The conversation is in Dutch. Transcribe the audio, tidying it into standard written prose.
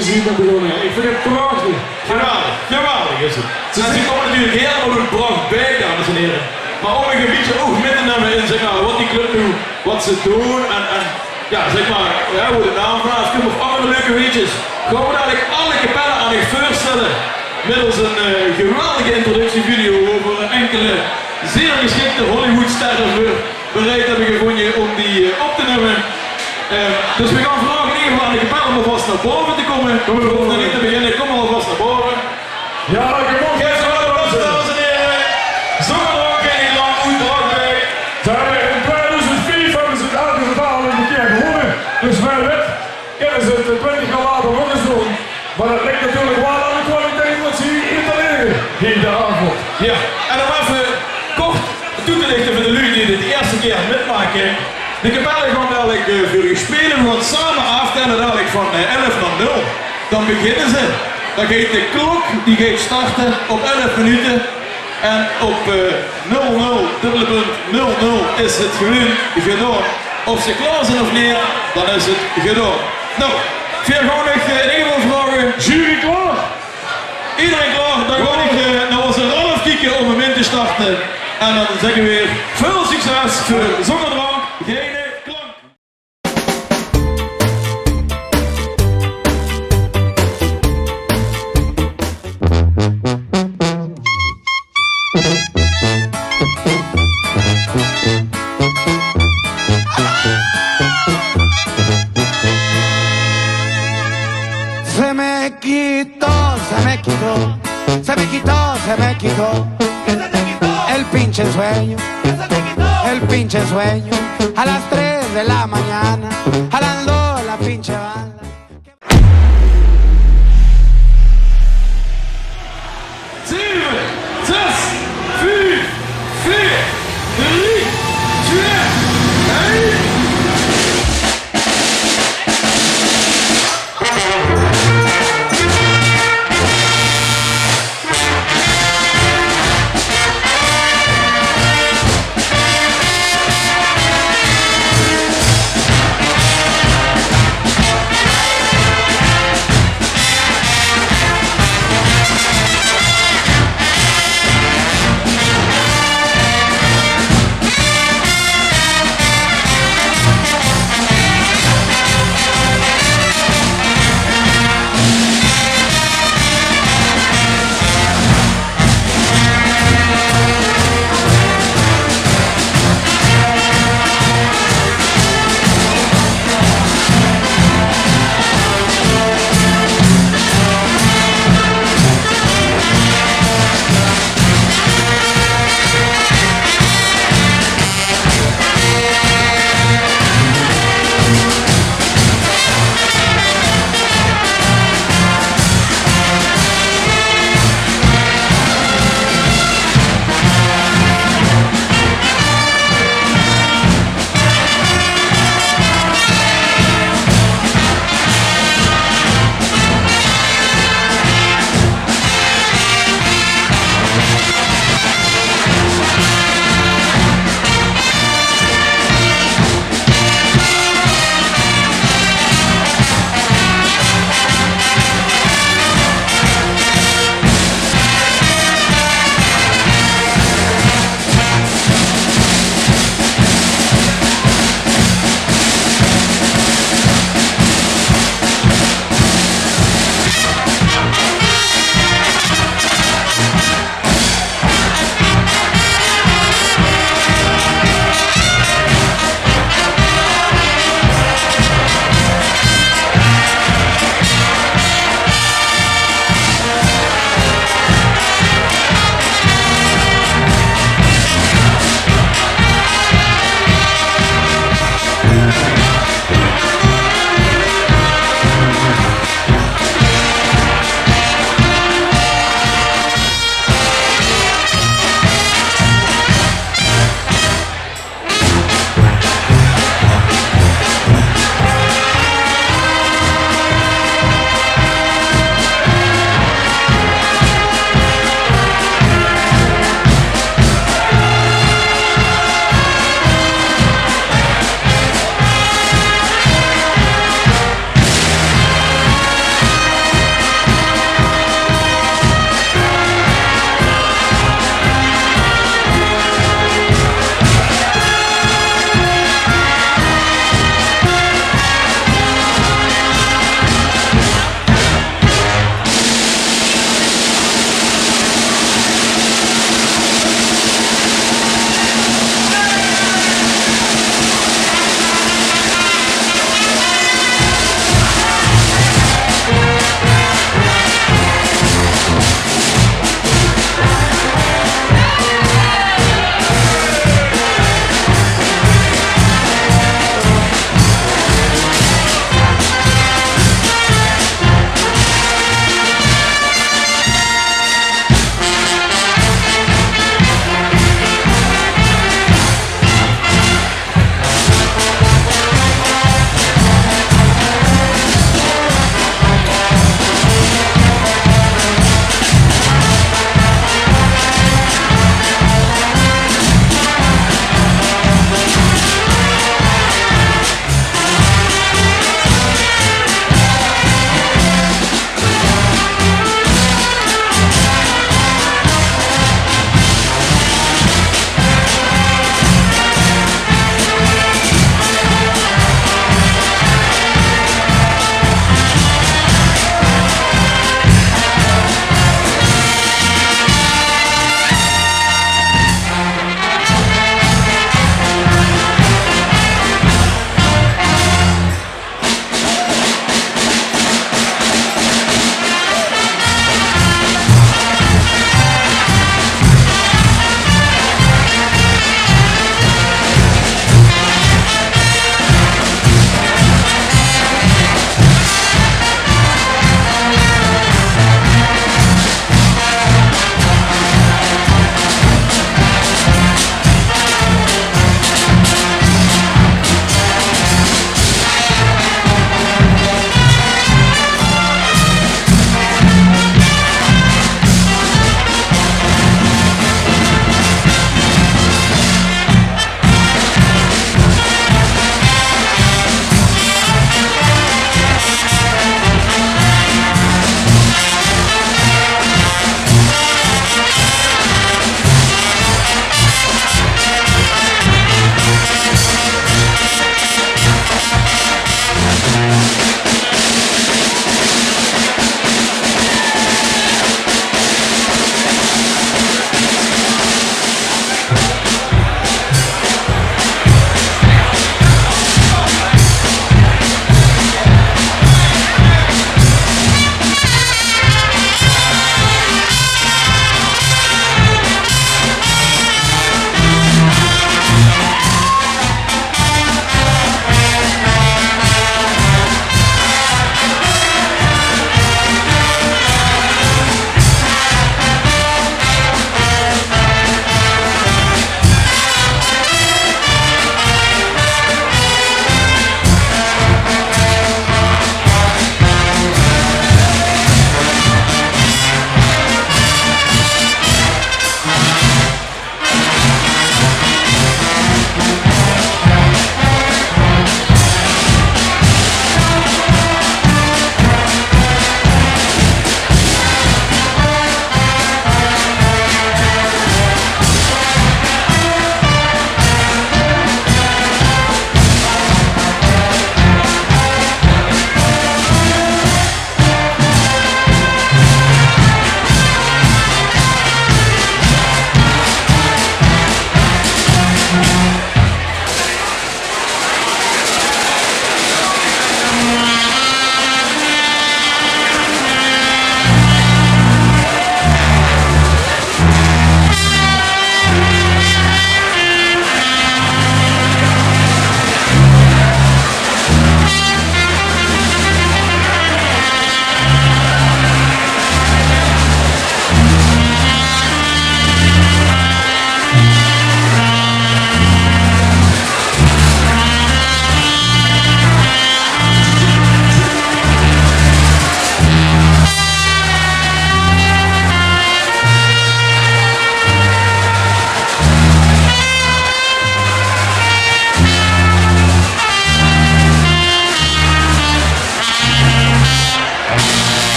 gezien en begonnen. Ik vind het prachtig. Geweldig is het. Ze komen natuurlijk helemaal door het pracht bij, dames en heren. Maar om een beetje oog mee te nemen in zeg maar, wat die club nu, wat ze doen en ja, zeg maar, ja, hoe de naam vanaf komt of andere leuke weetjes. Gaan we dadelijk alle kapellen aan zich voorstellen. Middels een geweldige introductievideo over enkele zeer geschikte Hollywoodsterren bereid hebben gevonden om die op te nemen. Dus we gaan vragen in ieder geval aan de kapellen om alvast naar boven te komen. We hoeven niet te beginnen, kom alvast naar boven. Ja, gewoon. Geef ze wel applaus, dames en heren. Zongen er ook in Nederland, Oedracht bij. In 2004 hebben ze het elke vertaal in de keer gewonnen. Dus wij wet kunnen ze het 20 jaar later nog eens doen. Maar dat ligt natuurlijk wel aan de kwaliteit wat ze hier te leren. Hier de avond. Ja, en om even kort toe te lichten voor de lui die dit de eerste keer metmaken. De kapellen gaan dadelijk voor u spelen. We gaan samen aftellen dadelijk van 11 naar 0. Dan beginnen ze. Dan gaat de klok, die gaat starten op 11 minuten. En op 00 is het gewoon gedaan. Of ze klaar zijn of niet, dan is het gedaan. Nou, veel gewoon nog in ieder geval vragen. Jury klaar? Iedereen klaar? Dan ga ik naar onze Ralf kijken om hem in te starten. En dan zeggen we weer veel succes voor Zongerdrank, Gene Klank. Se me quitó, se me quitó, se me quitó, se me quitó. ¿Qué se te quitó? El pinche sueño, ¿Qué se te quitó? el pinche sueño. A las 3 de la mañana